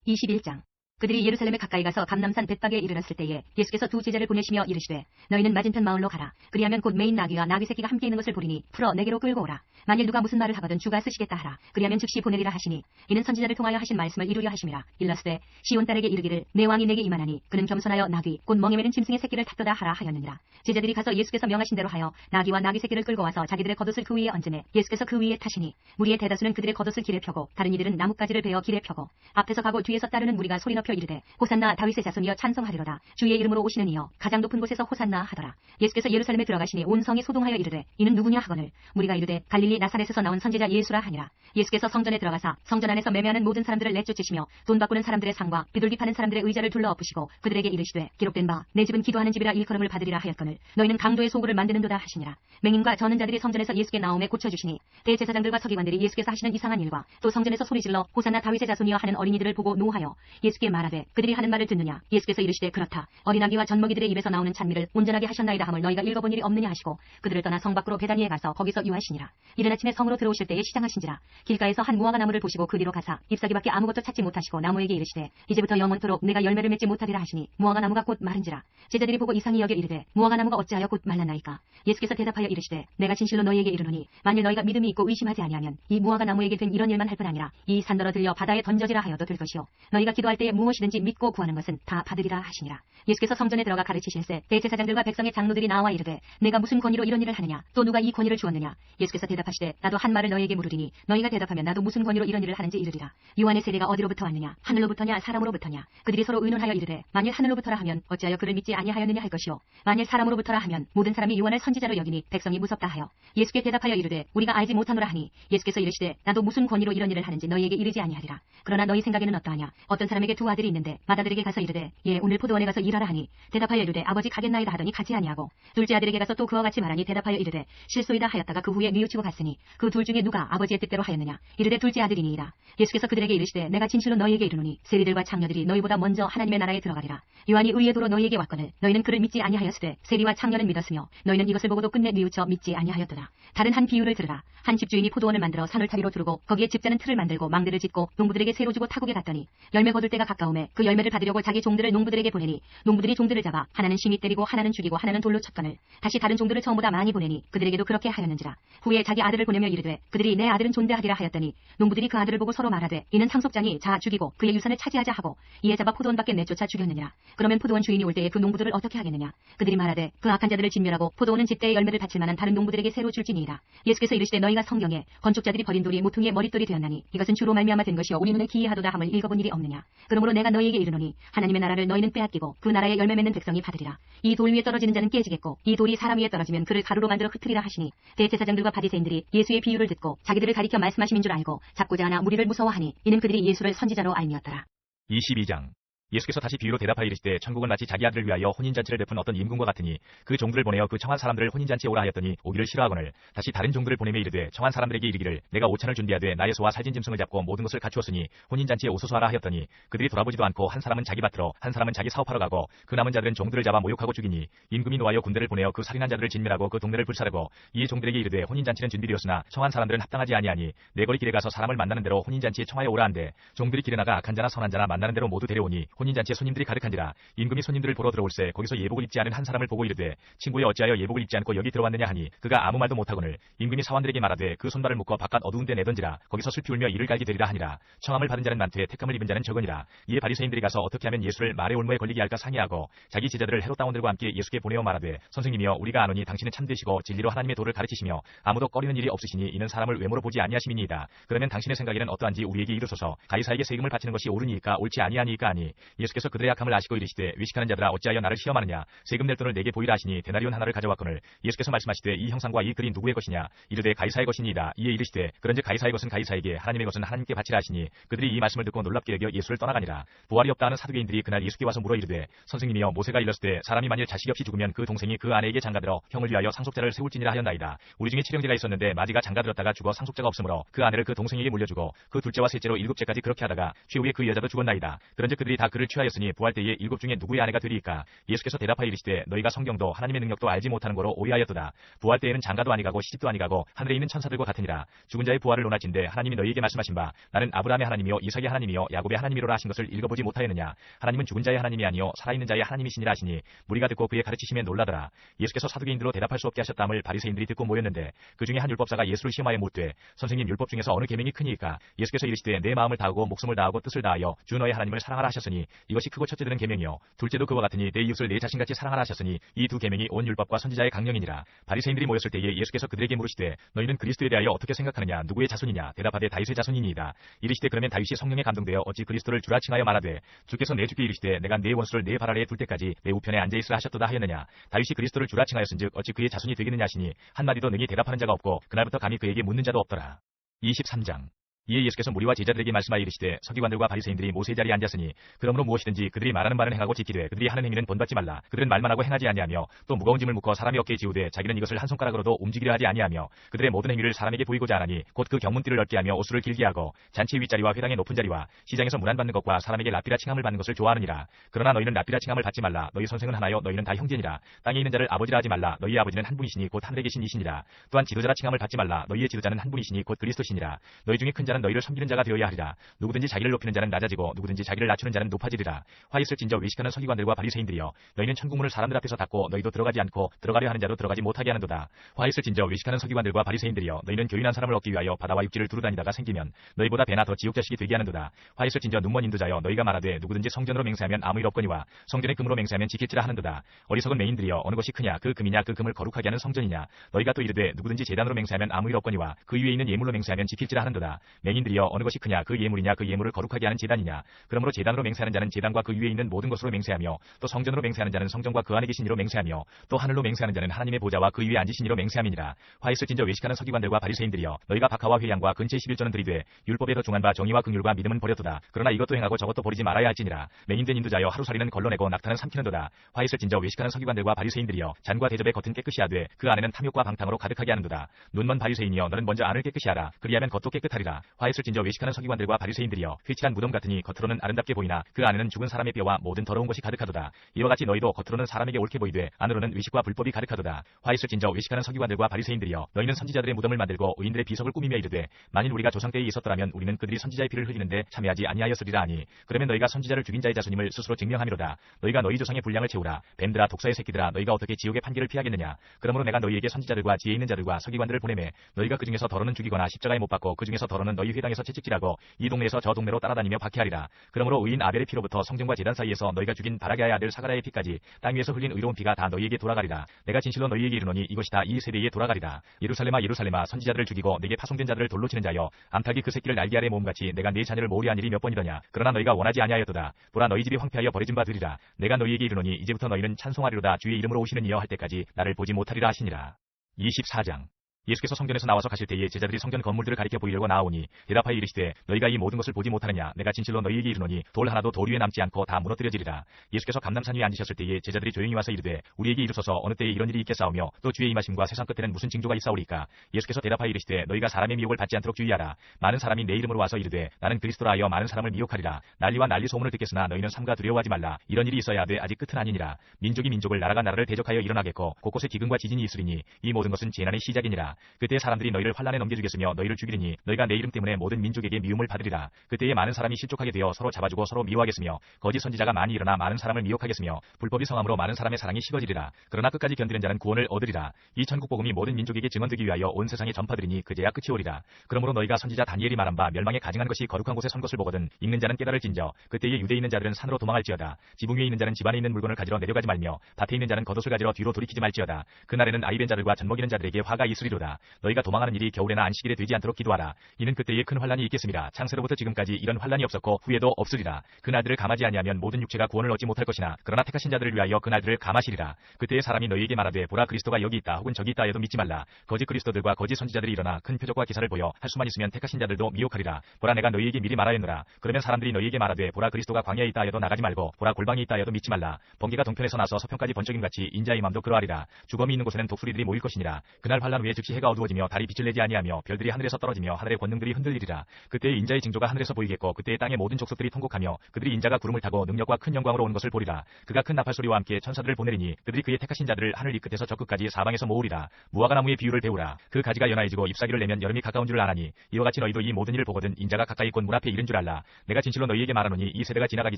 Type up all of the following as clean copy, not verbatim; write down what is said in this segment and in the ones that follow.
21장. 그들이 예루살렘에 가까이 가서 감람산 벳박에 이르렀을 때에 예수께서 두 제자를 보내시며 이르시되 너희는 맞은편 마을로 가라. 그리하면 곧 매인 나귀와 나귀 새끼가 함께 있는 것을 보리니 풀어 내게로 끌고 오라. 만일 누가 무슨 말을 하거든 주가 쓰시겠다 하라. 그리하면 즉시 보내리라 하시니 이는 선지자를 통하여 하신 말씀을 이루려 하심이라. 일렀으되 시온 딸에게 이르기를 내 왕이 내게 임하나니 그는 겸손하여 나귀 곧 멍에 매는 짐승의 새끼를 탔도다 하라 하였느니라. 제자들이 가서 예수께서 명하신 대로 하여 나귀와 나귀 새끼를 끌고 와서 자기들의 겉옷을 그 위에 얹으매 예수께서 그 위에 타시니 무리의 대다수는 그들의 겉옷을 길에 펴고 다른 이들은 나뭇가지를 베어 길에 펴고 앞에서 가고 뒤에서 따르는 무리가 소리 높여 이르되 호산나 다윗의 자손이여 찬송하리로다. 주의 이름으로 오시는 이여 가장 높은 곳에서 호산나 하더라. 예수께서 예루살렘에 들어가시니 온 성이 소동하여 이르되 이는 누구냐 하거늘 무리가 이르되 갈릴리 나사렛에서 나온 선지자 예수라 하니라. 예수께서 성전에 들어가사 성전 안에서 매매하는 모든 사람들을 내쫓으시며 돈 바꾸는 사람들의 상과 비둘기 파는 사람들의 의자를 둘러 엎으시고 그들에게 이르시되 기록된 바 내 집은 기도하는 집이라 일컬음을 받으리라 하였거늘 너희는 강도의 소굴을 만드는도다 하시니라. 맹인과 저는 자들이 성전에서 예수께 나오매 고쳐주시니 대제사장들과 서기관들이 예수께서 하시는 이상한 일과 또 성전에서 소리질러 호산나 다윗의 자손이여 하는 어린이들을 보고 노하여 예수께 말하되 그들이 하는 말을 듣느냐. 예수께서 이르시되 그렇다. 어린아기와 젖먹이들의 입에서 나오는 찬미를 온전하게 하셨나이다 함을 너희가 읽어본 일이 없느냐 하시고 그들을 떠나 성 밖으로 베다니에 가서 거기서 유하시니라. 이른 아침에 성으로 들어오실 때에 시장하신지라. 길가에서 한 무화과 나무를 보시고 그 뒤로 가사 잎사귀밖에 아무것도 찾지 못하시고 나무에게 이르시되 이제부터 영원토록 내가 열매를 맺지 못하리라 하시니 무화과 나무가 곧 마른지라. 제자들이 보고 이상히 여겨 이르되 무화과 나무가 어찌하여 곧 말랐나이까. 예수께서 대답하여 이르시되 내가 진실로 너희에게 이르노니 만일 너희가 믿음이 있고 의심하지 아니하면 이 무화과 나무에게 된 이런 일만 할 뿐 아니라 이 산더러 들려 바다에 던져지라 하여도 될 것이요 너희가 기도할 때에 무엇이든지 믿고 구하는 것은 다 받으리라 하시니라. 예수께서 성전에 들어가 가르치실세 대제사장들과 백성의 장로들이 나와 이르되 내가 무슨 권위로 이런 일을 하느냐 또 누가 이 권위를 주었느냐. 예수께서 대답하시되 나도 한 말을 너희에게 물으리니 너희가 대답하면 나도 무슨 권위로 이런 일을 하는지 이르리라. 요한의 세례가 어디로부터 왔느냐 하늘로부터냐 사람으로부터냐. 그들이 서로 의논하여 이르되 만일 하늘로부터라 하면 어찌하여 그를 믿지 아니하였느냐 할 것이요 만일 사람으로부터라 하면 모든 사람이 요한을 선지자로 여기니 백성이 무섭다 하여 예수께 대답하여 이르되 우리가 알지 못하노라 하니 예수께서 이르시되 나도 무슨 권위로 이런 일을 하는지 너희에게 이르지 아니하리라. 그러나 너희 생각에는 어떠하냐. 어떤 사람에게 두 아들이 있는데 맏아들에게 가서 이르되 예 오늘 포도원에 가서 일하라 하니 대답하여 이르되 아버지 가겠나이다 하더니 가지 아니하고 둘째 아들에게 가서 또 그와 같이 말하니 대답하여 이르되 실소이다 하였다가 그 후에 뉘우치고 갔으니 그 둘 중에 누가 아버지의 뜻대로 하였느냐. 이르되 둘째 아들이니이다. 예수께서 그들에게 이르시되 내가 진실로 너희에게 이르노니 세리들과 창녀들이 너희보다 먼저 하나님의 나라에 들어가리라. 요한이 의의 도로 너희에게 왔거늘 너희는 그를 믿지 아니하였으되 세리와 창녀는 믿었으며 너희는 이것을 보고도 끝내 뉘우쳐 믿지 아니하였도다. 다른 한 비유를 들으라. 한 집주인이 포도원을 만들어 산울타리로 두르고 거기에 집자는 틀을 만들고 망대를 짓고 농부들에게 새로 주고 타국에 갔더니 열매 거둘 때가 가까우매 그 열매를 받으려고 자기 종들을 농부들에게 보내니 농부들이 종들을 잡아 하나는 심히 때리고 하나는 죽이고 하나는 돌로 쳤거늘 다시 다른 종들을 처음보다 많이 보내니 그들에게도 그렇게 하였는지라. 후에 자기 아들을 보내며 이르되 그들이 내 아들은 존대하리라 하였더니 농부들이 그 아들을 보고 서로 말하되 이는 상속자니 자 죽이고 그의 유산을 차지하자 하고 이에 잡아 포도원 밖에 내쫓아 죽였느니라. 그러면 포도원 주인이 올 때에 그 농부들을 어떻게 하겠느냐. 그들이 말하되 그 악한 자들을 진멸하고 포도원은 집대의 열매를 바칠 만한 다른 농부들에게 새로 줄지니이다. 예수께서 이르시되 너희가 성경에 건축자들이 버린 돌이 모퉁이의 머릿돌이 되었나니 이것은 주로 말미암아 된 것이요 우리 눈에 기이하도다 함을 읽어본 일이 없느냐. 그러므로 내가 너희에게 이르노니 하나님의 나라를 너희는 빼앗기고 그 나라에 열매 맺는 백성이 받으리라. 이 돌 위에 떨어지는 자는 깨지겠고 이 돌이 사람 위에 떨어지면 그를 가루로 만들어 흩으리라 하시니 대제사장들과 바리새인들이 예수의 비유를 듣고 자기들을 가리켜 말씀하심인 줄 알고 잡고자 하나 무리를 무서워하니 이는 그들이 예수를 선지자로 알미었더라. 22장. 예수께서 다시 비유로 대답하여 이르시되 천국은 마치 자기 아들을 위하여 혼인잔치를 베푼 어떤 임금과 같으니 그 종들을 보내어 그 청한 사람들을 혼인잔치에 오라 하였더니 오기를 싫어하거늘 다시 다른 종들을 보내며 이르되 청한 사람들에게 이르기를 내가 오찬을 준비하되 나의 소와 살진 짐승을 잡고 모든 것을 갖추었으니 혼인잔치에 오소서 하라 하였더니 그들이 돌아보지도 않고 한 사람은 자기 밭으로 한 사람은 자기 사업하러 가고 그 남은 자들은 종들을 잡아 모욕하고 죽이니 임금이 노하여 군대를 보내어 그 살인한 자들을 진멸하고 그 동네를 불살하고 이에 종들에게 이르되 혼인잔치는 준비되었으나 청한 사람들은 합당하지 아니하니 내거리 길에 가서 사람을 만나는 대로 혼인잔치에 청하여 오라 한대 종들이 길에 나가 악한 자나 선한 자나 만나는 대로 모두 데려오니 혼인잔치에 손님들이 가득한지라. 임금이 손님들을 보러 들어올세 거기서 예복을 입지 않은 한 사람을 보고 이르되 친구여 어찌하여 예복을 입지 않고 여기 들어왔느냐 하니 그가 아무 말도 못하거늘 임금이 사원들에게 말하되 그 손발을 묶어 바깥 어두운 데 내던지라. 거기서 슬피 울며 이를 갈게 되리라 하니라. 청함을 받은 자는 많되 택함을 입은 자는 적으니라. 이에 바리새인들이 가서 어떻게 하면 예수를 말의 올무에 걸리게 할까 상의하고 자기 제자들을 헤롯 다원들과 함께 예수께 보내어 말하되 선생님이여 우리가 아노니 당신은 참되시고 진리로 하나님의 도를 가르치시며 아무도 꺼리는 일이 없으시니 이는 사람을 외모로 보지 아니하심이니이다. 그러면 당신의 생각에는 어떠한지 우리에게 이르소서. 가이사에게 세금을 바치는 것이 옳으니까 옳지 아니하니까 하니 예수께서 그들의 악함을 아시고 이르시되 외식하는 자들아 어찌하여 나를 시험하느냐. 세금 낼 돈을 내게 보이라 하시니 데나리온 하나를 가져왔거늘 예수께서 말씀하시되 이 형상과 이 글이 누구의 것이냐. 이르되 가이사의 것이니이다. 이에 이르시되 그런즉 가이사의 것은 가이사에게 하나님의 것은 하나님께 바치라 하시니 그들이 이 말씀을 듣고 놀랍게 여겨 예수를 떠나가니라. 부활이 없다 하는 사두개인들이 그날 예수께 와서 물어 이르되 선생님이여 모세가 일렀을 사람이 만일 자식이 없이 죽으면 그 동생이 그 아내에게 장가들어 형을 위하여 상속자를 세울지니라 하였나이다. 우리 중에 칠형제가 있었는데 마지가 장가들었다가 죽어 상속자가 없으므로 그 아내를 그 동생에게 물려주고 그 둘째와 셋째로 일곱째까지 그렇게 하다가 최후에 그 여자도 죽었나이다. 그런즉 그들이 다 그를 취하였으니 부활 때에 7 중에 누구의 아내가 되리이까? 예수께서 대답하여 이르시되 너희가 성경도 하나님의 능력도 알지 못하는 거로 오해하였도다. 부활 때에는 장가도 아니가고 시집도 아니가고 하늘에 있는 천사들과 같으니라. 죽은 자의 부활을 논하진대 하나님이 너희에게 말씀하신 바 나는 아브라함의 하나님이요 이삭의 하나님이요 야곱의 하나님이로라 하신 것을 읽어보지 못하였느냐? 하나님은 죽은 자의 하나님이 아니요 살아있는 자의 하나님이시니라 하시니 무리가 듣고 그의 가르치심에 놀라더라. 예수께서 사두개인들로 대답할 수 없게 하셨다함을 바리새인들이 듣고 모였는데 그 중에 한 율법사가 예수를 시험하여 묻되 선생님 율법 중에서 어느 계명이 크니이까? 예수께서 이르시되 내 마음을 다하고 목숨을 다하고 뜻을 다하여 주 너의 하나님을 사랑하라 하셨으니 이것이 크고 첫째 되는 계명이요 둘째도 그와 같으니 내 이웃을 내 자신같이 사랑하라 하셨으니 이 두 계명이 온 율법과 선지자의 강령이니라. 바리새인들이 모였을 때에 예수께서 그들에게 물으시되 너희는 그리스도에 대하여 어떻게 생각하느냐? 누구의 자손이냐? 대답하되 다윗의 자손이니이다. 이르시되 그러면 다윗이 성령에 감동되어 어찌 그리스도를 주라 칭하여 말하되 주께서 내 주께 이르시되 내가 네 원수를 내 발 아래에 둘 때까지 내 우편에 앉아있으라 하셨도다 하였느냐? 다윗이 그리스도를 주라 칭하였은즉 어찌 그의 자손이 되겠느냐 하시니 한마디도 능히 대답하는 자가 없고 그날부터 감히 그에게 묻는 자도 없더라. 23장 이에 예수께서 무리와 제자들에게 말씀하여 이르시되 서기관들과 바리새인들이 모세의 자리에 앉았으니 그러므로 무엇이든지 그들이 말하는 바는 행하고 지키되 그들이 하는 행위는 본받지 말라. 그들은 말만 하고 행하지 아니하며 또 무거운 짐을 묶어 사람의 어깨에 지우되 자기는 이것을 한 손가락으로도 움직이려 하지 아니하며 그들의 모든 행위를 사람에게 보이고자 하나니 곧 그 경문띠를 넓게 하며 옷수를 길게 하고 잔치 윗자리와 회당의 높은 자리와 시장에서 문안받는 것과 사람에게 랍비라 칭함을 받는 것을 좋아하느니라. 그러나 너희는 랍비라 칭함을 받지 말라. 너희 선생은 하나요 너희는 다 형제니라. 땅에 있는 자를 아버지라 하지 말라. 너희의 아버지는 한 분이시니 곧 하늘에 계신 이시니라. 또한 지도자라 칭함을 받지 말라. 너희의 지도자는 한 분이시니 곧 그리스도시니라. 너희 중에 큰 자는 너희를 섬기는 자가 되어야 하리라. 누구든지 자기를 높이는 자는 낮아지고 누구든지 자기를 낮추는 자는 높아지리라. 화 있을진저 외식하는 서기관들과 바리새인들이여 너희는 천국문을 사람들 앞에서 닫고 너희도 들어가지 않고 들어가려 하는 자도 들어가지 못하게 하는도다. 화 있을진저 외식하는 서기관들과 바리새인들이여 너희는 교인한 사람을 얻기 위하여 바다와 육지를 두루다니다가 생기면 너희보다 배나 더 지옥 자식이 되게 하는도다. 화 있을진저 눈먼 인도자여 너희가 말하되 누구든지 성전으로 맹세하면 아무 일 없거니와 성전의 금으로 맹세하면 지킬지라 하는도다. 어리석은 맹인들이여 어느 것이 크냐 그 금이냐 그 금을 거룩하게 하는 성전이냐? 너희가 또 이르되 누구든지 제단으로 맹세하면 아무 일 없거니와 그 위에 있는 예물로 맹세하면 지킬지라 하는도다. 맹인들이여 어느 것이 크냐 그 예물이냐 그 예물을 거룩하게 하는 제단이냐? 그러므로 제단으로 맹세하는 자는 제단과 그 위에 있는 모든 것으로 맹세하며 또 성전으로 맹세하는 자는 성전과 그 안에 계신 이로 맹세하며 또 하늘로 맹세하는 자는 하나님의 보좌와 그 위에 앉으신 이로 맹세함이니라. 화 있을진저 외식하는 서기관들과 바리새인들이여 너희가 박하와 회양과 근체 11조는 들이되 율법에 더 중한 바 정의와 긍휼과 믿음은 버렸도다. 그러나 이것도 행하고 저것도 버리지 말아야 할지니라. 맹인된 인도자여 하루살이는 걸러내고 낙타는 삼키는도다. 화 있을진저 외식하는 서기관들과 바리새인들이여 잔과 대접의 겉은 깨끗이 하되 그 안에는 탐욕과 방탕으로 가득하게 하는도다. 눈먼 바리새인이여 너는 먼저 안을 깨끗이 하라. 그리하면 겉도 깨끗하리라. 화 있을진저 외식하는 서기관들과 바리새인들이여 회칠한 무덤 같으니 겉으로는 아름답게 보이나 그 안에는 죽은 사람의 뼈와 모든 더러운 것이 가득하도다. 이와 같이 너희도 겉으로는 사람에게 옳게 보이되 안으로는 의식과 불법이 가득하도다. 화 있을진저 외식하는 서기관들과 바리새인들이여 너희는 선지자들의 무덤을 만들고 의인들의 비석을 꾸미며 이르되 만일 우리가 조상 때에 있었더라면 우리는 그들이 선지자의 피를 흘리는데 참여하지 아니하였으리라 하니 그러면 너희가 선지자를 죽인 자의 자손임을 스스로 증명함이로다. 너희가 너희 조상의 분량을 채우라. 뱀들아 독사의 새끼들아 너희가 어떻게 지옥의 판결을 피하겠느냐? 그러므로 내가 너희에게 선지자들과 지혜 있는 자들과 서기관들을 보내매 너희가 그 중에서 더러는 죽이거나 십자가에 못 박고 그 중에서 더러는 너희 회당에서 채찍질하고 이 동네에서 저 동네로 따라다니며 박해하리라. 그러므로 의인 아벨의 피로부터 성전과 제단 사이에서 너희가 죽인 바라게아의 아들 사가랴의 피까지 땅 위에서 흘린 의로운 피가 다 너희에게 돌아가리라. 내가 진실로 너희에게 이르노니 이것이 다 이 세대에 돌아가리라. 예루살렘아 예루살렘아 선지자들을 죽이고 내게 파송된 자들을 돌로 치는 자여 암탉이 그 새끼를 날개 아래 모음같이 내가 네 자녀를 모으려 한 일이 몇 번이더냐? 그러나 너희가 원하지 아니하였도다. 보라 너희 집이 황폐하여 버려진 바 되리라. 내가 너희에게 이르노니 이제부터 너희는 찬송하리로다. 주의 이름으로 오시는 이여 할 때까지 나를 보지 못하리라 하시니라. 24장 예수께서 성전에서 나와서 가실 때에 제자들이 성전 건물들을 가리켜 보이려고 나오니 대답하여 이르시되 너희가 이 모든 것을 보지 못하느냐? 내가 진실로 너희에게 이르노니 돌 하나도 돌 위에 남지 않고 다 무너뜨려지리라. 예수께서 감람산 위에 앉으셨을 때에 제자들이 조용히 와서 이르되 우리에게 이르소서 어느 때에 이런 일이 있겠사오며 또 주의 임하심과 세상 끝에는 무슨 징조가 있사오리까? 예수께서 대답하여 이르시되 너희가 사람의 미혹을 받지 않도록 주의하라. 많은 사람이 내 이름으로 와서 이르되 나는 그리스도라 하여 많은 사람을 미혹하리라. 난리와 난리 소문을 듣겠으나 너희는 삼가 두려워하지 말라. 이런 일이 있어야 하되 아직 끝은 아니니라. 민족이 민족을 나라가 나라를 대적하여 일어나겠고 곳곳에 기근과 지진이 있으리니 이 모든 것은 재난의 시작이니라. 그때 사람들이 너희를 환난에 넘겨주겠으며 너희를 죽이리니 너희가 내 이름 때문에 모든 민족에게 미움을 받으리라. 그때에 많은 사람이 실족하게 되어 서로 잡아주고 서로 미워하겠으며 거짓 선지자가 많이 일어나 많은 사람을 미혹하겠으며 불법이 성함으로 많은 사람의 사랑이 식어지리라. 그러나 끝까지 견디는 자는 구원을 얻으리라. 이 천국 복음이 모든 민족에게 증언되기 위하여 온 세상에 전파되리니 그제야 끝이 오리라. 그러므로 너희가 선지자 다니엘이 말한 바 멸망에 가증한 것이 거룩한 곳에 선 것을 보거든 읽는 자는 깨달을진저 그때에 유대에 있는 자들은 산으로 도망할지어다. 지붕 위에 있는 자는 집안에 있는 물건을 가지러 내려가지 말며 밭에 있는 자는 겉옷을 가지러 뒤로 돌이키지 말지어다. 그날에는 아이된 자들과 젖먹이는 자들에게 화가 있으리로다. 너희가 도망하는 일이 겨울에나 안식일에 되지 않도록 기도하라. 이는 그때에 큰 환란이 있겠습니다. 창세로부터 지금까지 이런 환란이 없었고 후에도 없으리라. 그날들을 감하지 아니하면 모든 육체가 구원을 얻지 못할 것이나 그러나 택하신 자들을 위하여 그날들을 감하시리라. 그때에 사람이 너희에게 말하되 보라 그리스도가 여기 있다 혹은 저기 있다 해도 믿지 말라. 거짓 그리스도들과 거짓 선지자들이 일어나 큰 표적과 기사를 보여 할 수만 있으면 택하신 자들도 미혹하리라. 보라 내가 너희에게 미리 말하였노라. 그러면 사람들이 너희에게 말하되 보라 그리스도가 광야에 있다 해도 나가지 말고 보라 골방에 있다 해도 믿지 말라. 번개가 동편에서 나서 서편까지 번쩍임 같이 인자의 맘도 그러하리라. 주검이 있는 곳에는 독수리들이 모일 것이니라. 그날 환란 후에 즉시 해가 어두워지며 달이 빛을 내지 아니하며 별들이 하늘에서 떨어지며 하늘의 권능들이 흔들리리라. 그때 인자의 징조가 하늘에서 보이겠고 그때 땅의 모든 족속들이 통곡하며 그들이 인자가 구름을 타고 능력과 큰 영광으로 온 것을 보리라. 그가 큰 나팔 소리와 함께 천사들을 보내리니 그들이 그의 택하신 자들을 하늘 이 끝에서 저 끝까지 사방에서 모으리라. 무화과 나무의 비유를 배우라. 그 가지가 연하해지고 잎사귀를 내면 여름이 가까운 줄 아나니 이와 같이 너희도 이 모든 일을 보거든 인자가 가까이 곧 문 앞에 이른 줄 알라. 내가 진실로 너희에게 말하노니 이 세대가 지나가기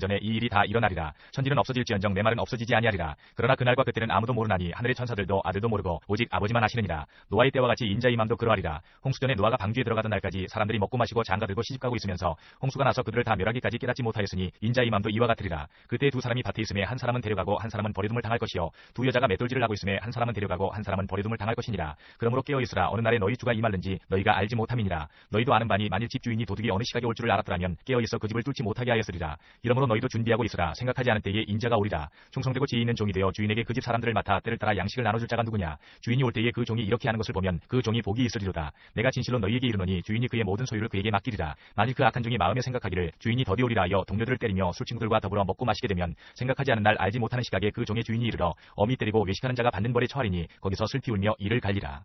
전에 이 일이 다 일어나리라. 천지는 없어질지언정 내 말은 없어지지 아니하리라. 그러나 그날과 그때는 아무도 모르나니 하늘의 천사들도 아들도 모르고 오직 아버지만 아시느니라. 노아의 때와 같이 인자의 맘도 그러하리라. 홍수전에 노아가 방주에 들어가던 날까지 사람들이 먹고 마시고 장가들고 시집가고 있으면서 홍수가 나서 그들을 다 멸하기까지 깨닫지 못하였으니 인자의 맘도 이와 같으리라. 그때 두 사람이 밭에 있음에 한 사람은 데려가고 한 사람은 버려둠을 당할 것이요 두 여자가 맷돌질을 하고 있음에 한 사람은 데려가고 한 사람은 버려둠을 당할 것이니라. 그러므로 깨어 있으라. 어느 날에 너희 주가 임할는지 너희가 알지 못함이니라. 너희도 아는 바니 만일 집주인이 도둑이 어느 시각에 올 줄을 알았더라면 깨어 있어 그 집을 뚫지 못하게 하였으리라. 이러므로 너희도 준비하고 있으라. 생각하지 않은 때에 인자가 오리라. 충성되고 지혜 있는 종이 되어 주인에게 그 집 사람들을 맡아 때를 따라 양식을 나눠줄 자가 누구냐. 주인이 올 때에 그 종이 이렇게 하는 것을 보면 그 종이 복이 있으리로다. 내가 진실로 너희에게 이르노니 주인이 그의 모든 소유를 그에게 맡기리라. 만일 그 악한 종이 마음에 생각하기를 주인이 더디 오리라 하여 동료들을 때리며 술친구들과 더불어 먹고 마시게 되면 생각하지 않은 날 알지 못하는 시각에 그 종의 주인이 이르러 어미 때리고 외식하는 자가 받는 벌에 처하리니 거기서 슬피 울며 이를 갈리라.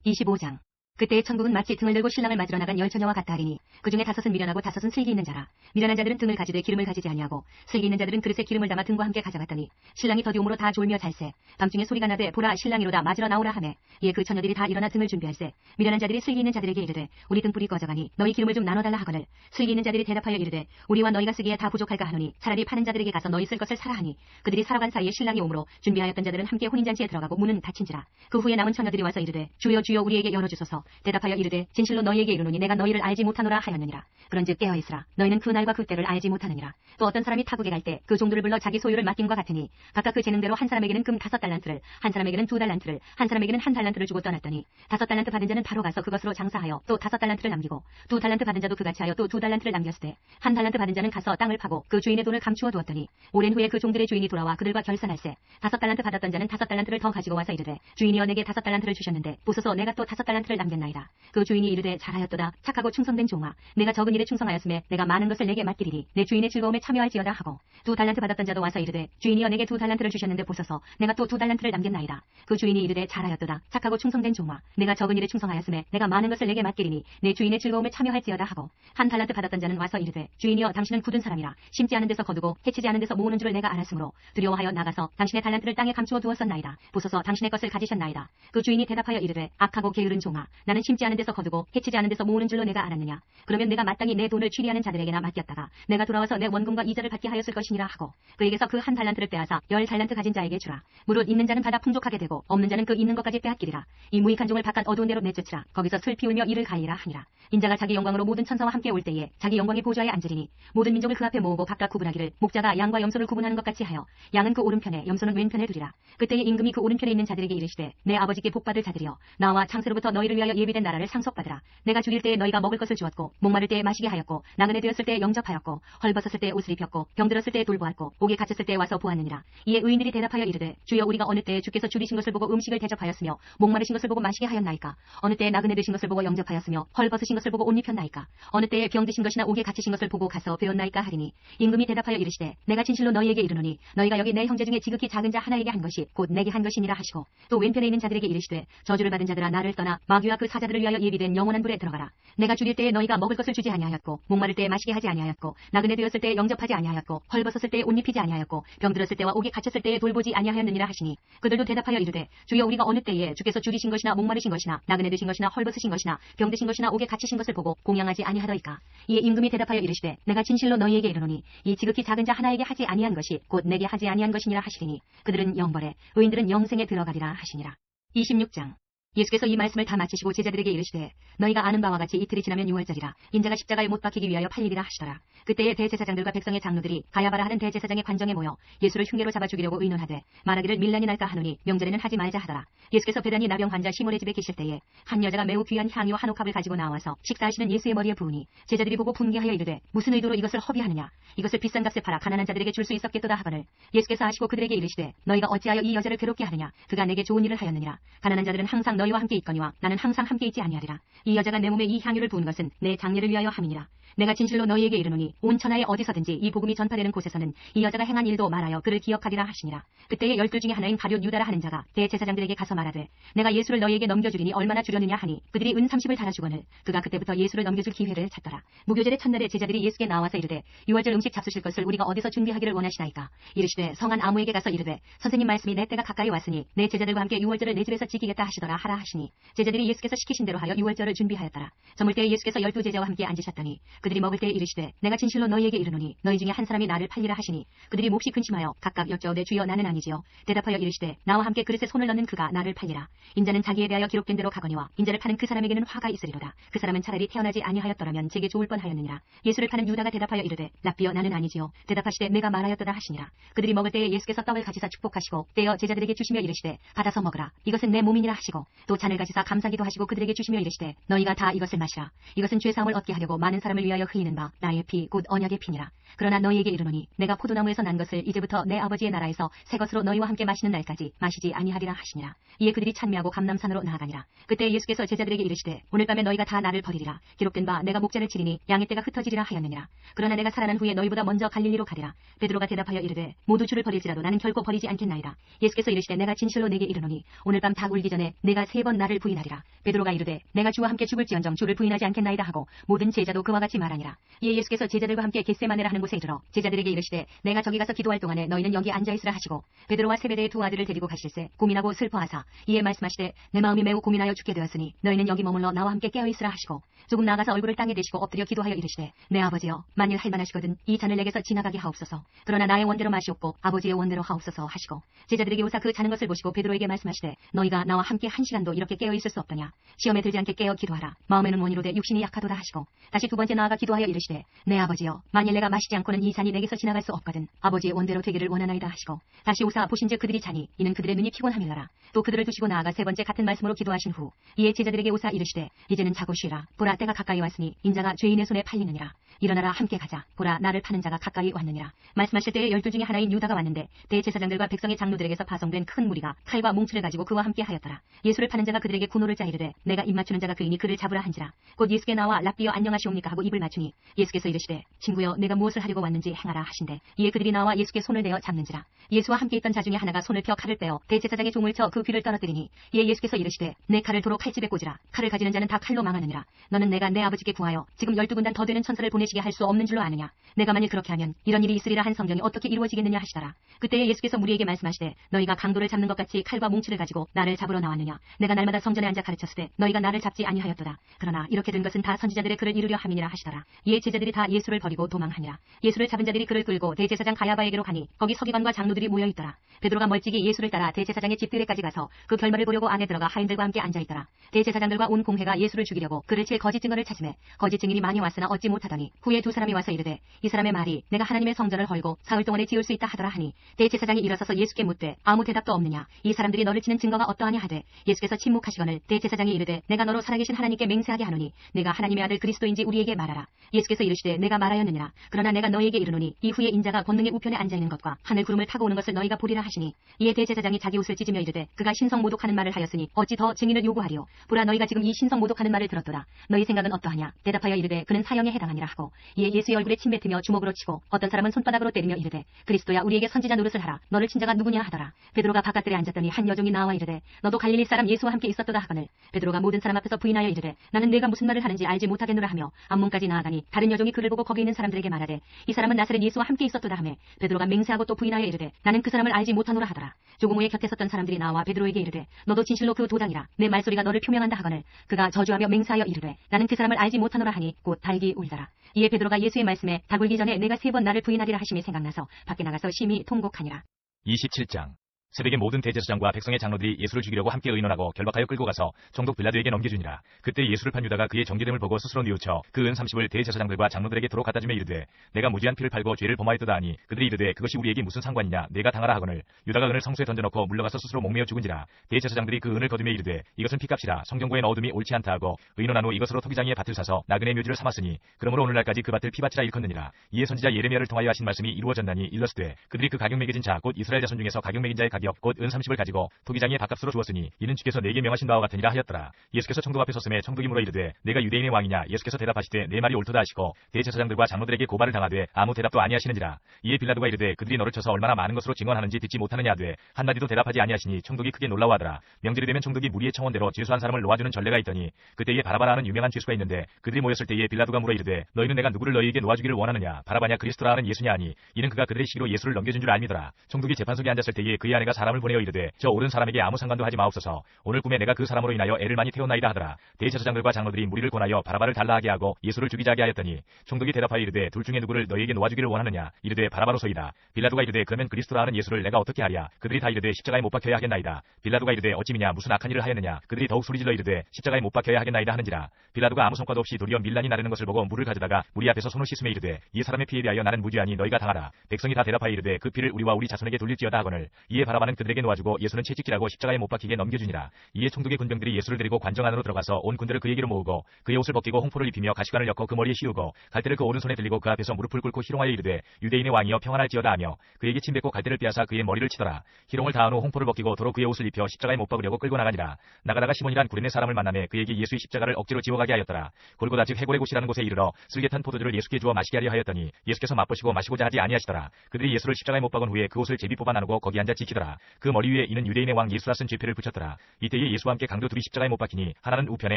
25장. 그때 천국은 마치 등을 들고 신랑을 맞으러 나간 10처녀와 같다 하리니 그 중에 5은 미련하고 5은 슬기 있는 자라. 미련한 자들은 등을 가지되 기름을 가지지 아니하고 슬기 있는 자들은 그릇에 기름을 담아 등과 함께 가져갔더니 신랑이 더디움으로 다 졸며 잘세. 밤중에 소리가 나되 보라 신랑이로다 맞으러 나오라 하매 이에 그 처녀들이 다 일어나 등을 준비할세. 미련한 자들이 슬기 있는 자들에게 이르되 우리 등불이 꺼져가니 너희 기름을 좀 나눠달라 하거늘 슬기 있는 자들이 대답하여 이르되 우리와 너희가 쓰기에 다 부족할까 하노니 차라리 파는 자들에게 가서 너희 쓸 것을 사라 하니 그들이 살아간 사이에 신랑이 오므로 준비하였던 자들은 함께 혼인잔치에 들어가고 문은 닫힌지라. 그 후에 남은 처녀들이 와서 이르되 주여 주여 우리에게 열어주소서. 대답하여 이르되 진실로 너희에게 이르노니 내가 너희를 알지 못하노라 하였느니라. 그런즉 깨어있으라. 너희는 그 날과 그 때를 알지 못하느니라. 또 어떤 사람이 타국에 갈 때 그 종들을 불러 자기 소유를 맡김과 같으니 각각 그 재능대로 한 사람에게는 금 5달란트를 한 사람에게는 2달란트를 한 사람에게는 1달란트를 주고 떠났더니 5달란트 받은 자는 바로 가서 그것으로 장사하여 또 5달란트를 남기고 2달란트 받은 자도 그같이 하여 또 2달란트를 남겼을 때 1달란트 받은 자는 가서 땅을 파고 그 주인의 돈을 감추어 두었더니 오랜 후에 그 종들의 주인이 돌아와 그들과 결산할세. 5달란트 받았던 자는 5달란트를 더 가지고 와서 이르되 주인이여 내게 5달란트를 주셨는데 보소서 내가 또 5달란트를 남겼나이다. 그 주인이 이르되 잘하였도다. 착하고 충성된 종아. 내가 적은 일에 충성하였음에 내가 많은 것을 내게 맡기리니 내 주인의 즐거움에 참여할지어다 하고 2달란트 받았던 자도 와서 이르되 주인이여 내게 2달란트를 주셨는데 보소서 내가 또 2달란트를 남겼나이다. 그 주인이 이르되 잘하였도다. 착하고 충성된 종아. 내가 적은 일에 충성하였음에 내가 많은 것을 내게 맡기리니 내 주인의 즐거움에 참여할지어다 하고 1달란트 받았던 자는 와서 이르되 주인이여 당신은 굳은 사람이라 심지 않은 데서 거두고 해치지 않은 데서 모으는 줄을 내가 알았으므로 두려워하여 나가서 당신의 달란트를 땅에 감추어 두었었나이다. 보소서 당신의 것을 가지셨나이다. 그 주인이 대답하여 이르되 악하고 게으른 종아. 나는 심지 않은 데서 거두고 해치지 않은 데서 모으는 줄로 내가 알았느냐. 그러면 내가 마땅히 내 돈을 취리하는 자들에게나 맡겼다가 내가 돌아와서 내 원금과 이자를 받게 하였을 것이니라 하고 그에게서 그 1달란트를 빼앗아 10달란트 가진 자에게 주라. 무릇 있는 자는 받아 풍족하게 되고 없는 자는 그 있는 것까지 빼앗기리라. 이 무익한 종을 바깥 어두운 데로 내쫓으라. 거기서 슬피 울며 이를 갈리라 하니라. 인자가 자기 영광으로 모든 천사와 함께 올 때에 자기 영광의 보좌에 앉으리니 모든 민족을 그 앞에 모으고 각각 구분하기를 목자가 양과 염소를 구분하는 것 같이 하여 양은 그 오른편에 염소는 왼편에 두리라. 그때에 임금이 그 오른편에 있는 자들에게 이르시되 내 아버지께 복받을 자들이여 나와 창세로부터 너희를 위하여 예비된 나라를 상속받으라. 내가 죽일 때에 너희가 먹을 것을 주었고 목마를 때에 마시게 하였고 나그네 되었을 때에 영접하였고 헐벗었을 때에 옷을 입혔고 병들었을 때에 돌보았고 옥에 갇혔을 때에 와서 보았느니라. 이에 의인들이 대답하여 이르되 주여 우리가 어느 때에 주께서 줄이신 것을 보고 음식을 대접하였으며 목마르신 것을 보고 마시게 하였나이까. 어느 때에 나그네 되신 것을 보고 영접하였으며 헐벗으신 것을 보고 옷 입혔나이까. 어느 때에 병드신 것이나 옥에 갇히신 것을 보고 가서 배웠나이까 하리니 임금이 대답하여 이르시되 내가 진실로 너희에게 이르노니 너희가 여기 내 형제 중에 지극히 작은 자 하나에게 한 것이 곧 내게 한 것이니라 하시고 또 왼편에 있는 자들에게 이르시되 저주를 받은 자들아 나를 떠나 마귀와 그 사자들을 위하여 예비된 영원한 불에 들어가라. 내가 죽일 때에 너희가 먹을 것을 주지 아니하였고 목마를 때에 마시게 하지 아니하였고 나그네 되었을 때에 영접하지 아니하였고 헐벗었을 때에 옷 입히지 아니하였고 병들었을 때와 옥에 갇혔을 때에 돌보지 아니하였느니라 하시니 그들도 대답하여 이르되 주여 우리가 어느 때에 주께서 줄이신 것이나 목마르신 것이나 나그네 되신 것이나 헐벗으신 것이나 병드신 것이나 옥에 갇히신 것을 보고 공양하지 아니하더이까. 이에 임금이 대답하여 이르시되 내가 진실로 너희에게 이르노니 이 지극히 작은 자 하나에게 하지 아니한 것이 곧 내게 하지 아니한 것이니라 하시리니 그들은 영벌에 의인들은 영생에 들어가리라 하시니라. 26장. 예수께서 이 말씀을 다 마치시고 제자들에게 이르시되 너희가 아는 바와 같이 이틀이 지나면 유월절이라 인자가 십자가에 못 박히기 위하여 팔리리라 하시더라. 그때에 대제사장들과 백성의 장로들이 가야바라 하는 대제사장의 관정에 모여 예수를 흉계로 잡아 죽이려고 의논하되 말하기를 밀란이 날까 하노니 명절에는 하지 말자 하더라. 예수께서 베다니 나병 환자 시몬의 집에 계실 때에 한 여자가 매우 귀한 향유와 한 옥합을 가지고 나와서 식사하시는 예수의 머리에 부으니 제자들이 보고 분개하여 이르되 무슨 의도로 이것을 허비하느냐. 이것을 비싼 값에 팔아 가난한 자들에게 줄 수 있었겠도다 하거늘 예수께서 아시고 그들에게 이르시되 너희가 어찌하여 이 여자를 괴롭게 하느냐. 그가 내게 좋은 일을 하였느니라. 가난한 자들은 항상 너희와 함께 있거니와 나는 항상 함께 있지 아니하리라. 이 여자가 내 몸에 이 향유를 부은 것은 내 장례를 위하여 함이니라. 내가 진실로 너희에게 이르노니 온 천하에 어디서든지 이 복음이 전파되는 곳에서는 이 여자가 행한 일도 말하여 그를 기억하리라 하시니라. 그때에 12 중에 하나인 가룟 유다라 하는 자가 대제사장들에게 가서 말하되 내가 예수를 너희에게 넘겨주리니 얼마나 주려느냐 하니 그들이 은 30을 달아주거늘 그가 그때부터 예수를 넘겨줄 기회를 찾더라. 무교절의 첫날에 제자들이 예수께 나와서 이르되 유월절 음식 잡수실 것을 우리가 어디서 준비하기를 원하시나이까. 이르시되 성한 아무에게 가서 이르되 선생님 말씀이 내 때가 가까이 왔으니 내 제자들과 함께 유월절을 내 집에서 지키겠다 하시더라 하라 하시니 제자들이 예수께서 시키신 대로 하여 유월절을 준비하였더라. 저물 때에 예수께서 12 제자와 함께 앉으셨더니 그들이 먹을 때에 이르시되 내가 진실로 너희에게 이르노니 너희 중에 한 사람이 나를 팔리라 하시니 그들이 몹시 근심하여 각각 여짜오되 주여 나는 아니지요. 대답하여 이르시되 나와 함께 그릇에 손을 넣는 그가 나를 팔리라. 인자는 자기에 대하여 기록된 대로 가거니와 인자를 파는 그 사람에게는 화가 있으리로다. 그 사람은 차라리 태어나지 아니하였더라면 제게 좋을 뻔하였느니라. 예수를 파는 유다가 대답하여 이르되 랍비여 나는 아니지요. 대답하시되 내가 말하였도다 하시니라. 그들이 먹을 때에 예수께서 떡을 가지사 축복하시고 떼어 제자들에게 주시며 이르시되 받아서 먹으라. 이것은 내 몸이니라 하시고 또 잔을 가지사 감사기도 하시고 그들에게 주시며 이르시되 너희가 다 이것을 마시라. 이것은 죄사함을 얻게 하려고 많은 사람을 위하여 흐이는 바 나의 피 곧 언약의 피니라. 그러나 너희에게 이르노니 내가 포도나무에서 난 것을 이제부터 내 아버지의 나라에서 새 것으로 너희와 함께 마시는 날까지 마시지 아니하리라 하시니라. 이에 그들이 찬미하고 감람산으로 나아가니라. 그때 예수께서 제자들에게 이르시되 오늘 밤에 너희가 다 나를 버리리라. 기록된 바 내가 목자를 치리니 양의 떼가 흩어지리라 하였느니라. 그러나 내가 살아난 후에 너희보다 먼저 갈릴리로 가리라. 베드로가 대답하여 이르되 모두 주를 버릴지라도 나는 결코 버리지 않겠나이다. 예수께서 이르시되 내가 진실로 내게 이르노니 오늘 밤 닭 울기 전에 내가 3번 나를 부인하리라. 베드로가 이르되 내가 주와 함께 죽을지언정 주를 부인하지 않겠나이다 하고 모든 제자도 그와 같이 말하니라. 이에 예수께서 제자들과 함께 겟세마네라 하는 곳에 이르러 제자들에게 이르시되 내가 저기 가서 기도할 동안에 너희는 여기 앉아있으라 하시고 베드로와 세베대의 2 아들을 데리고 가실새 고민하고 슬퍼하사 이에 말씀하시되 내 마음이 매우 고민하여 죽게 되었으니 너희는 여기 머물러 나와 함께 깨어있으라 하시고 조금 나아가서 얼굴을 땅에 대시고 엎드려 기도하여 이르시되 내 아버지여 만일 할만하시거든 이 잔을 내게서 지나가게 하옵소서. 그러나 나의 원대로 마시옵고 아버지의 원대로 하옵소서 하시고 제자들에게 오사 그 자는 것을 보시고 베드로에게 말씀하시되 너희가 나와 함께 1시간도 이렇게 깨어있을 수 없더냐. 시험에 들지 않게 깨어 기도하라. 마음에는 원이로되 육신이 약하도다 하시고 다시 2번째 나아가 기도하여 이르시되 내 아버지여 만일 내가 마시지 않고는 이 잔이 내게서 지나갈 수 없거든 아버지의 원대로 되기를 원하나이다 하시고 다시 오사 보신즉 그들이 자니 이는 그들의 눈이 피곤함일러라. 또 그들을 두시고 나아가 3번째 같은 말씀으로 기도하신 후 이에 제자들에게 오사 이르시되 이제는 자고 쉬라. 보라 때가 가까이 왔으니 인자가 죄인의 손에 팔리느니라. 일어나라 함께 가자. 보라 나를 파는 자가 가까이 왔느니라. 말씀하실 때에 12 중에 하나인 유다가 왔는데 대제사장들과 백성의 장로들에게서 파송된 큰 무리가 칼과 몽치를 가지고 그와 함께 하였더라. 예수를 파는 자가 그들에게 군호를 짜 이르되 내가 입 맞추는 자가 그이니 그를 잡으라 한지라. 곧 예수께 나와 랍비여 안녕하시옵니까 하고 입을 맞추니 예수께서 이르시되 친구여 내가 무엇을 하려고 왔는지 행하라 하신대. 이에 그들이 나와 예수께 손을 대어 잡는지라. 예수와 함께 있던 자 중에 하나가 손을 펴 칼을 빼어 대제사장의 종을 쳐 그 귀를 떨어뜨리니 이에 예수께서 이르시되 내 칼을 도로 칼집에 꽂으라. 칼을 가지는 자는 다 칼로 망하느니라. 너는 내가 내 아버지께 구하여 지금 12군단 더 되는 천사를 보내시게 할 수 없는 줄로 아느냐. 내가 만일 그렇게 하면 이런 일이 있으리라 한 성경이 어떻게 이루어지겠느냐 하시더라. 그때에 예수께서 무리에게 말씀하시되 너희가 강도를 잡는 것 같이 칼과 몽치를 가지고 나를 잡으러 나왔느냐. 내가 날마다 성전에 앉아 가르쳤으되 너희가 나를 잡지 아니하였도다. 그러나 이렇게 된 것은 다 선지자들의 글을 이루려 함이니라 하시더라. 이에 제자들이 다 예수를 버리고 도망하니라. 예수를 잡은 자들이 그를 끌고 대제사장 가야바에게로 가니 거기 서기관과 장로들이 모여있더라. 베드로가 멀찍이 예수를 따라 대제사장의 집들에까지 가서 그 결말을 보려고 안에 들어가 하인들과 함께 앉아있더라. 대제사장들과 온 공회가 예수를 죽이려고 그를 칠 거짓 증거를 찾으매 거짓 증인이 많이 왔으나 얻지 못하더니 후에 2 사람이 와서 이르되 이 사람의 말이 내가 하나님의 성전을 헐고 사흘 동안에 지을 수 있다 하더라 하니 대제사장이 일어서서 예수께 묻되 아무 대답도 없느냐. 이 사람들이 너를 치는 증거가 어떠하냐 하되 예수께서 침묵하시거늘 대제사장이 이르되 내가 너로 살아계신 하나님께 맹세하게 하노니 내가 하나님의 아들 그리스도인지 우리에게 말하라. 예수께서 이르시되 내가 말하였느니라. 그러나 내가 너희에게 이르노니 이후에 인자가 권능의 우편에 앉아있는 것과 하늘 구름을 타고 오는 것을 너희가 보리라 하시니 이에 대제사장이 자기 옷을 찢으며 이르되 그가 신성 모독하는 말을 하였으니 어찌 더 증인을 요구하리요. 보라 너희가 지금 이 신성 모독하는 말을 들었도다. 너희 생각은 어떠하냐. 대답하여 이르되 그는 사형에 해당하니라 하고 이에 예수의 얼굴에 침 뱉으며 주먹으로 치고 어떤 사람은 손바닥으로 때리며 이르되 그리스도야 우리에게 선지자 노릇을 하라. 너를 친 자가 누구냐 하더라. 베드로가 바깥들에 앉았더니 한 여종이 나와 이르되 너도 갈릴리 사람 예수와 함께 있었도다 하거늘 베드로가 모든 사람 앞에서 부인하여 이르되 나는 내가 무슨 말을 하는지 알지 못하겠노라 하며 앞문까지 나아가니 다른 여종이 그를 보고 거기 있는 사람들에게 말하되 이 사람은 나사렛 예수와 함께 있었도다 하며 베드로가 맹세하고 또 부인하여 이르되 나는 그 사람을 알지 못하노라 하더라. 조금 후에 곁에 섰던 사람들이 나와 베드로에게 이르되 너도 진실로 그 도당이라. 내 말소리가 너를 표명한다 하거늘 그가 저주하며 맹세하여 이르되 나는 그 사람을 알지 못하노라 하니 곧 닭이 울더라. 이에 베드로가 예수의 말씀에 닭 울기 전에 내가 3번 나를 부인하리라 하심이 생각나서 밖에 나가서 심히 통곡하니라. 27장 새벽에 모든 대제사장과 백성의 장로들이 예수를 죽이려고 함께 의논하고 결박하여 끌고 가서 총독 빌라도에게 넘겨주니라. 그때 예수를 판 유다가 그의 정죄됨을 보고 스스로 뉘우쳐 그 은 30을 대제사장들과 장로들에게 도로 갖다 주며 이르되 내가 무지한 피를 팔고 죄를 범하였도다 하니 그들이 이르되 그것이 우리에게 무슨 상관이냐. 내가 당하라 하거늘 유다가 은을 성수에 던져놓고 물러가서 스스로 목매어 죽은지라. 대제사장들이 그 은을 거두며 이르되 이것은 피값이라. 성경고에 넣어둠이 옳지 않다 하고 의논한 후 이것으로 토기장이의 밭을 사서 나그네 묘지를 삼았으니 그러므로 오늘날까지 그 밭을 피밭이라 일컫느니라. 이에 선지자 예레미야를 통하여 하신 말씀이 이루어졌나니 일렀으되 그들이 그 가격 매겨진 자 곧 이스라엘 자손 중에서 가격 매긴 자의 가격 가격 곧 은 30을 가지고 토기장이의 밥값으로 주었으니 이는 주께서 내게 명하신 바와 같으니라 하였더라. 예수께서 청독 앞에 섰음에 청독이 물어 이르되 내가 유대인의 왕이냐? 예수께서 대답하시되 내 말이 옳도다 하시고 대제사장들과 장로들에게 고발을 당하되 아무 대답도 아니하시는지라. 이에 빌라도가 이르되 그들이 너를 쳐서 얼마나 많은 것으로 증언하는지 듣지 못하느냐 하되 한마디도 대답하지 아니하시니 청독이 크게 놀라워하더라. 명절이 되면 청독이 무리의 청원대로 죄수한 사람을 놓아주는 전례가 있더니 그때에 바라바라 하는 유명한 죄수가 있는데 그들이 모였을 때에 빌라도가 물어 이르되 너희는 내가 누구를 너희에게 놓아주기를 원하느냐? 바라바냐 그리스도라 하는 예수냐 하니 이는 그가 그들의 시기로 예수를 넘겨준 줄 알미더라. 청독이 재판석에 앉았을 때에 그의 아내가 사람을 보내어 이르되 저 옳은 사람에게 아무 상관도 하지 마옵소서. 오늘 꿈에 내가 그 사람으로 인하여 애를 많이 태웠나이다 하더라. 대제사장들과 장로들이 무리를 권하여 바라바를 달라 하게 하고 예수를 죽이자 하게 하였더니 청독이 대답하여 이르되 둘 중에 누구를 너희에게 놓아주기를 원하느냐? 이르되 바라바로소이다. 빌라도가 이르되 그러면 그리스도라 하는 예수를 내가 어떻게 하랴? 그들이 다 이르되 십자가에 못 박혀야 하겠나이다. 빌라도가 이르되 어찌미냐 무슨 악한 일을 하였느냐? 그들이 더욱 소리질러 이르되 십자가에 못 박혀야 하겠나이다 하는지라. 빌라도가 아무 성과도 없이 도리어 밀란이 나르는 것을 보고 물을 가져다가 무리 앞에서 손을 씻으며 이르되 이 사람의 피에 대하여 나는 무죄하니 너희가 당하라. 백성이 다 대답하여 이르되 그 피를 우리와 우리 자손에게 돌릴지어다 하거늘. 이에 바라바는 그들에게 놓아주고 예수는 채찍질하고 십자가에 못 박히게 넘겨주니라. 이에 총독의 군병들이 예수를 데리고 관정 안으로 들어가서 온 군대를 그에게로 모으고 그의 옷을 벗기고 홍포를 입히며 가시관을 엮어 그 머리에 씌우고 갈대를 그 오른손에 들리고 그 앞에서 무릎을 꿇고 희롱하여 이르되 유대인의 왕이여 평안할지어다 하며 그에게 침뱉고 갈대를 빼앗아 그의 머리를 치더라. 희롱을 다한 후 홍포를 벗기고 도로 그의 옷을 입혀 십자가에 못 박으려고 끌고 나가니라. 나가다가 시몬이란 구레네 사람을 만나매 그에게 예수의 십자가를 억지로 지워가게 하였더라. 골고다 즉 해골의 곳이라는 곳에 이르러 슬개탄 포도주를 예수께 주어 마시게 하려 하였더니 예수께서 맛보시고 마시고자 하지 아니하시더라. 그들이 예수를 십자가에 못 박은 후에 그 옷을 제비 뽑아 나누고 거기 앉아 지키더라. 그 머리 위에 이는 유대인의 왕 예수라 쓴 죄표를 붙였더라. 이때에 예수와 함께 강도 둘이 십자가에 못 박히니 하나는 우편에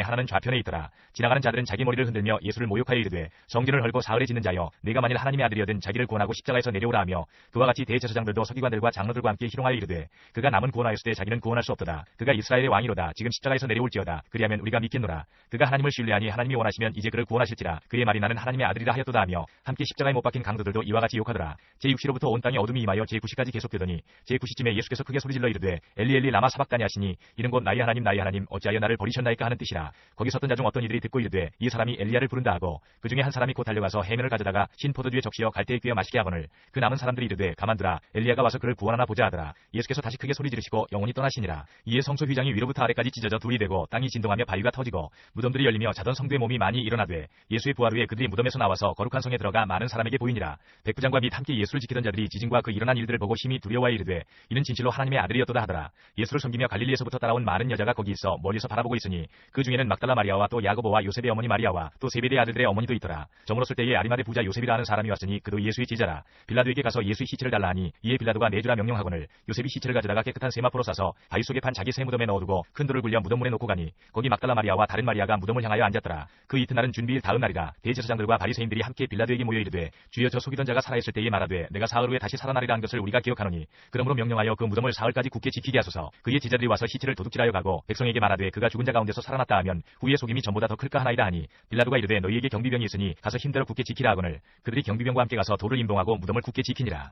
하나는 좌편에 있더라. 지나가는 자들은 자기 머리를 흔들며 예수를 모욕하여 이르되 정죄를 헐고 사흘에 짓는 자여 내가 만일 하나님의 아들이어든 자기를 구원하고 십자가에서 내려오라 하며 그와 같이 대제사장들도 서기관들과 장로들과 함께 희롱하여 이르되 그가 남은 구원하였을 때 자기는 구원할 수 없도다. 그가 이스라엘의 왕이로다. 지금 십자가에서 내려올지어다. 그리하면 우리가 믿겠노라. 그가 하나님을 신뢰하니 하나님이 원하시면 이제 그를 구원하실지라. 그의 말이 나는 하나님의 아들이라 하였도다 하며 함께 십자가에 못 박힌 강도들도 이와 같이 욕하더라. 제6시로부터 온 땅에 어둠이 임하여 제9시까지 계속되더니 제9시쯤에 예수께서 크게 소리질러 이르되 엘리 엘리 라마 사박다니 하시니 이는 곧 나의 하나님 어찌하여 나를 버리셨나이까 하는 뜻이라. 거기 섰던 자 중 어떤 이들이 듣고 이르되 이 사람이 엘리야를 부른다 하고 그 중에 한 사람이 곧 달려가서 해면을 가져다가 신 포도주에 적시어 갈대에 꿰어 마시게 하거늘. 그 남은 사람들이 이르되 가만두라. 엘리야가 와서 그를 구원하나 보자 하더라. 예수께서 다시 크게 소리 지르시고 영원히 떠나시니라. 이에 성소 휘장이 위로부터 아래까지 찢어져 둘이 되고 땅이 진동하며 바위가 터지고 무덤들이 열리며 자던 성도의 몸이 많이 일어나되 예수의 부활 후에 그들이 무덤에서 나와서 거룩한 성에 들어가 많은 사람에게 보이니라. 백부장과 및 함께 예수를 지키던 자들이 지진과 그 일어난 일들을 보고 심히 두려워하여 이르되 이는 진실로 하나님의 아들이었도다 하더라. 예수를 섬기며 갈릴리에서부터 따라온 많은 여자가 거기 있어 멀리서 바라보고 있으니 그 중에는 막달라 마리아와 또 야고보와 요셉의 어머니 마리아와 또 세베대의 아들들의 어머니도 있더라. 저물었을 때에 아리마대 부자 요셉이라 하는 사람이 왔으니 그도 예수의 제자라. 빌라도에게 가서 예수의 시체를 달라 하니 이에 빌라도가 내주라 명령하거늘. 요셉이 시체를 가져다가 깨끗한 세마포로 싸서 바위 속에 판 자기 새 무덤에 넣어두고 큰 돌을 굴려 무덤문에 놓고 가니 거기 막달라 마리아와 다른 마리아가 무덤을 향하여 앉았더라. 그 이튿날은 준비일 다음 날이라. 대제사장들과 바리새인들이 함께 빌라도에게 모여 이르되 주여 저 속이던 자가 살아있을 때에 말하되 내가 사흘 후에 다시 살아나리라 한 것을 우리가 기억하노니 그러므로 명령하여 그 무덤을 사흘까지 굳게 지키게 하소서. 그의 제자들이 와서 시체를 도둑질하여 가고 백성에게 말하되 그가 죽은 자 가운데서 살아났다 하면 후의 속임이 전보다 더 클까 하나이다 하니 빌라도가 이르되 너희에게 경비병이 있으니 가서 힘대로 굳게 지키라 하거늘. 그들이 경비병과 함께 가서 돌을 임동하고 무덤을 굳게 지키니라.